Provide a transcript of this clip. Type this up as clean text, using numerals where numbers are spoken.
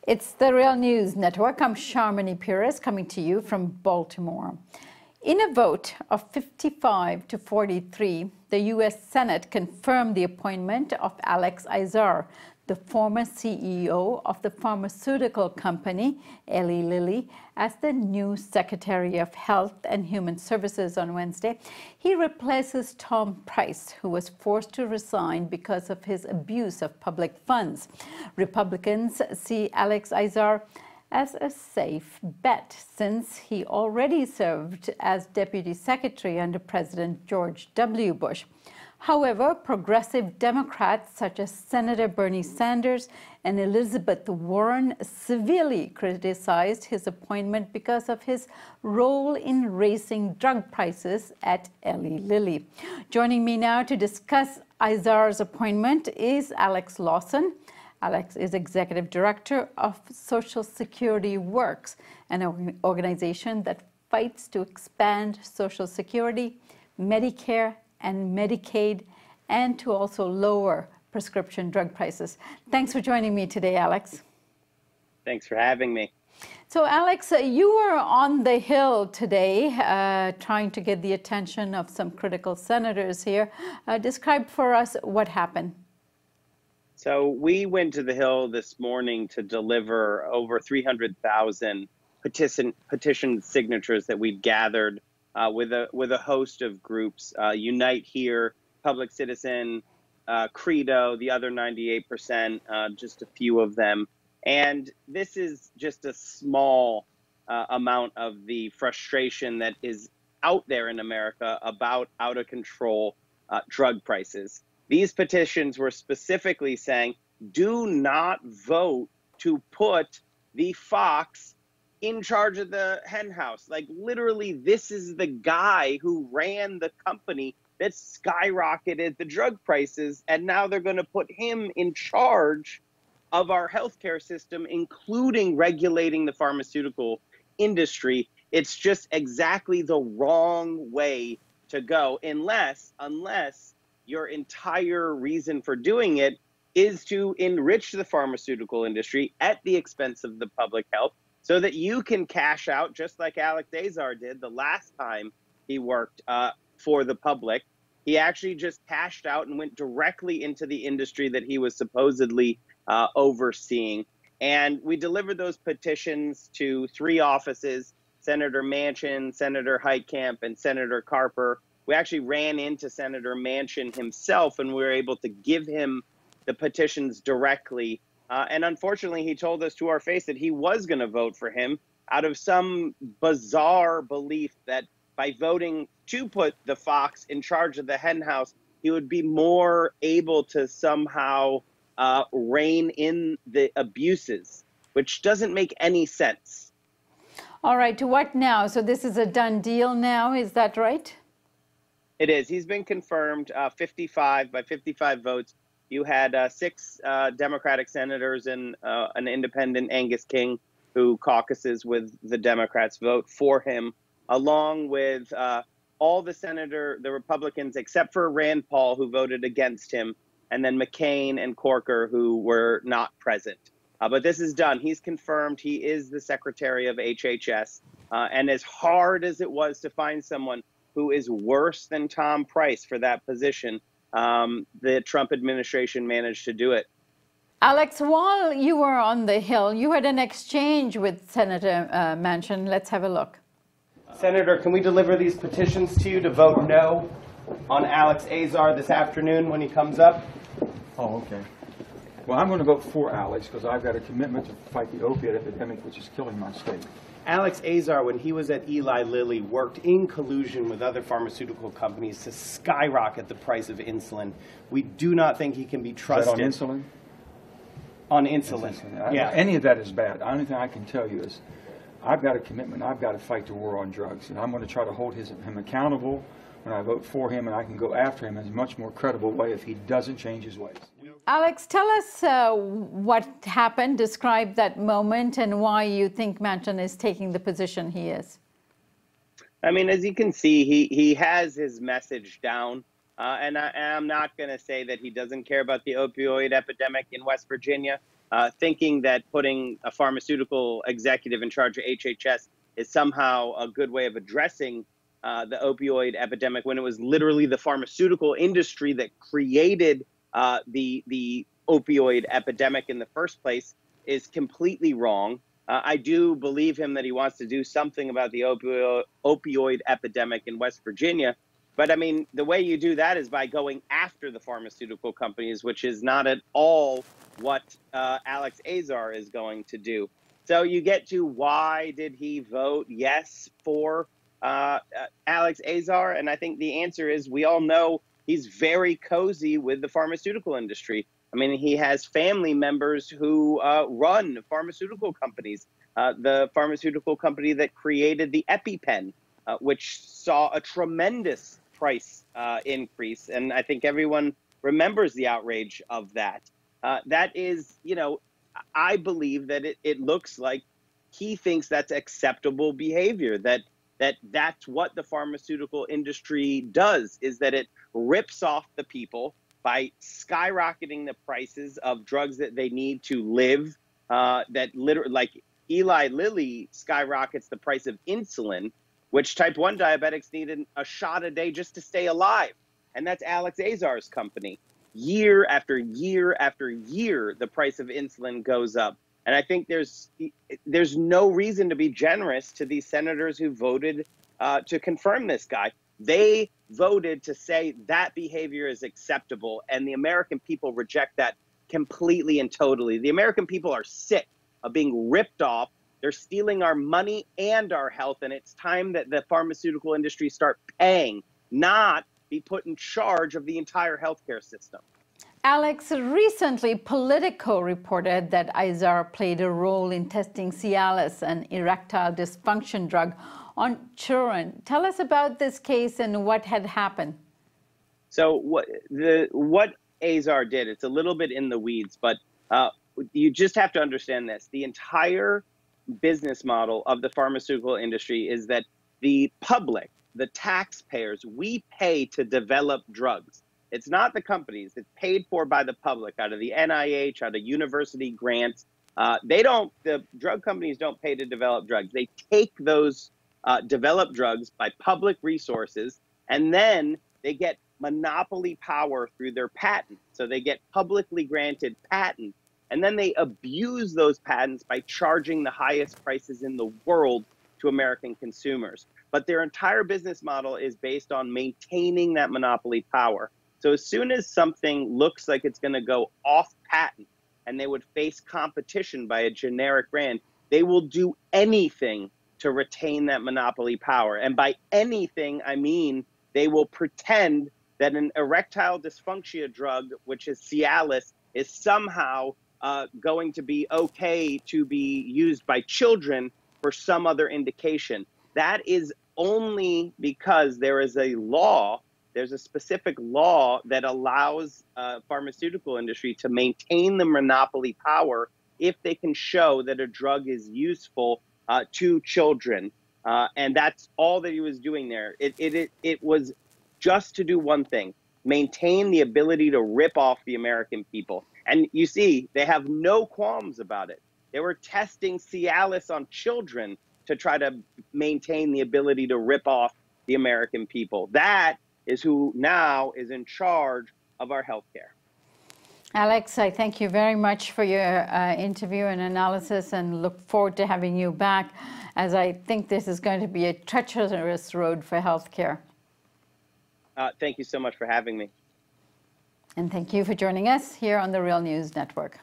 It's the Real News Network. I'm Sharmini Pires coming to you from Baltimore. In a vote of 55 to 43, the U.S. Senate confirmed the appointment of Alex Azar, the former CEO of the pharmaceutical company Eli Lilly, as the new Secretary of Health and Human Services on Wednesday. He replaces Tom Price, who was forced to resign because of his abuse of public funds. Republicans see Alex Azar as a safe bet, since he already served as Deputy Secretary under President George W. Bush. However, progressive Democrats such as Senator Bernie Sanders and Elizabeth Warren severely criticized his appointment because of his role in raising drug prices at Eli Lilly. Joining me now to discuss Azar's appointment is Alex Lawson. Alex is Executive Director of Social Security Works, an organization that fights to expand Social Security, Medicare, and Medicaid, and to also lower prescription drug prices. Thanks for joining me today, Alex. Thanks for having me. So, Alex, you were on the Hill today trying to get the attention of some critical senators here. Describe for us what happened. So we went to the Hill this morning to deliver over 300,000 petition signatures that we'd gathered with a host of groups, Unite Here, Public Citizen, Credo, the other 98%, just a few of them. And this is just a small amount of the frustration that is out there in America about out of control drug prices. These petitions were specifically saying, do not vote to put the fox in charge of the Henhouse. Like, literally, this is the guy who ran the company that skyrocketed the drug prices, and now they're going to put him in charge of our healthcare system, including regulating the pharmaceutical industry. It's just exactly the wrong way to go, unless your entire reason for doing it is to enrich the pharmaceutical industry at the expense of the public health, so that you can cash out, just like Alex Azar did the last time he worked for the public. He actually just cashed out and went directly into the industry that he was supposedly overseeing. And we delivered those petitions to three offices: Senator Manchin, Senator Heitkamp, and Senator Carper. We actually ran into Senator Manchin himself, and we were able to give him the petitions directly. And unfortunately, he told us to our face that he was going to vote for him out of some bizarre belief that by voting to put the fox in charge of the Henhouse, he would be more able to somehow rein in the abuses, which doesn't make any sense. All right, to what now? So this is a done deal now, is that right? It is. He's been confirmed 55 votes. You had 6 Democratic senators and an independent, Angus King, who caucuses with the Democrats, vote for him, along with all the Republicans, except for Rand Paul, who voted against him, and then McCain and Corker, who were not present. But this is done. He's confirmed. He is the Secretary of HHS. And as hard as it was to find someone who is worse than Tom Price for that position, the Trump administration managed to do it. Alex, while you were on the Hill, you had an exchange with Senator Manchin. Let's have a look. Senator, can we deliver these petitions to you to vote no on Alex Azar this afternoon when he comes up? Oh, okay. Well, I'm going to vote for Alex because I've got a commitment to fight the opiate epidemic, which is killing my state. Alex Azar, when he was at Eli Lilly, worked in collusion with other pharmaceutical companies to skyrocket the price of insulin. We do not think he can be trusted. Is that on insulin? On insulin, yeah. Any of that is bad. The only thing I can tell you is I've got a commitment. I've got to fight the war on drugs, and I'm going to try to hold him accountable when I vote for him, and I can go after him in a much more credible way if he doesn't change his ways. Alex, tell us what happened. Describe that moment and why you think Manchin is taking the position he is. I mean, as you can see, he has his message down. And I'm not going to say that he doesn't care about the opioid epidemic in West Virginia. thinking that putting a pharmaceutical executive in charge of HHS is somehow a good way of addressing the opioid epidemic, when it was literally the pharmaceutical industry that created the opioid epidemic in the first place, is completely wrong. I do believe him that he wants to do something about the opioid epidemic in West Virginia. But I mean, the way you do that is by going after the pharmaceutical companies, which is not at all what Alex Azar is going to do. So you get to, why did he vote yes for Alex Azar? And I think the answer is, we all know he's very cozy with the pharmaceutical industry. I mean, he has family members who run pharmaceutical companies. The pharmaceutical company that created the EpiPen, which saw a tremendous price increase. And I think everyone remembers the outrage of that. That is, you know, I believe that it looks like he thinks that's acceptable behavior, that's what the pharmaceutical industry does, is that it rips off the people by skyrocketing the prices of drugs that they need to live, that literally, like Eli Lilly skyrockets the price of insulin, which type 1 diabetics need a shot a day just to stay alive. And that's Alex Azar's company. Year after year after year, the price of insulin goes up. And I think there's no reason to be generous to these senators who voted to confirm this guy. They voted to say that behavior is acceptable, and the American people reject that completely and totally. The American people are sick of being ripped off. They're stealing our money and our health, and it's time that the pharmaceutical industry start paying, not be put in charge of the entire healthcare system. Alex, recently Politico reported that Azar played a role in testing Cialis, an erectile dysfunction drug, on children. Tell us about this case and what had happened. So what Azar did, it's a little bit in the weeds, but you just have to understand this. The entire business model of the pharmaceutical industry is that the public, the taxpayers, we pay to develop drugs. It's not the companies. It's paid for by the public out of the NIH, out of university grants. The drug companies don't pay to develop drugs. They take those developed drugs by public resources, and then they get monopoly power through their patent. So they get publicly granted patents, and then they abuse those patents by charging the highest prices in the world to American consumers. But their entire business model is based on maintaining that monopoly power. So as soon as something looks like it's going to go off patent and they would face competition by a generic brand, they will do anything to retain that monopoly power. And by anything, I mean they will pretend that an erectile dysfunction drug, which is Cialis, is somehow going to be okay to be used by children for some other indication. That is only because there is a law. There's a specific law that allows pharmaceutical industry to maintain the monopoly power if they can show that a drug is useful to children. And that's all that he was doing there. It was just to do one thing: maintain the ability to rip off the American people. And you see, they have no qualms about it. They were testing Cialis on children to try to maintain the ability to rip off the American people. That is who now is in charge of our healthcare. Alex, I thank you very much for your interview and analysis, and look forward to having you back, as I think this is going to be a treacherous road for healthcare. Thank you so much for having me. And thank you for joining us here on the Real News Network.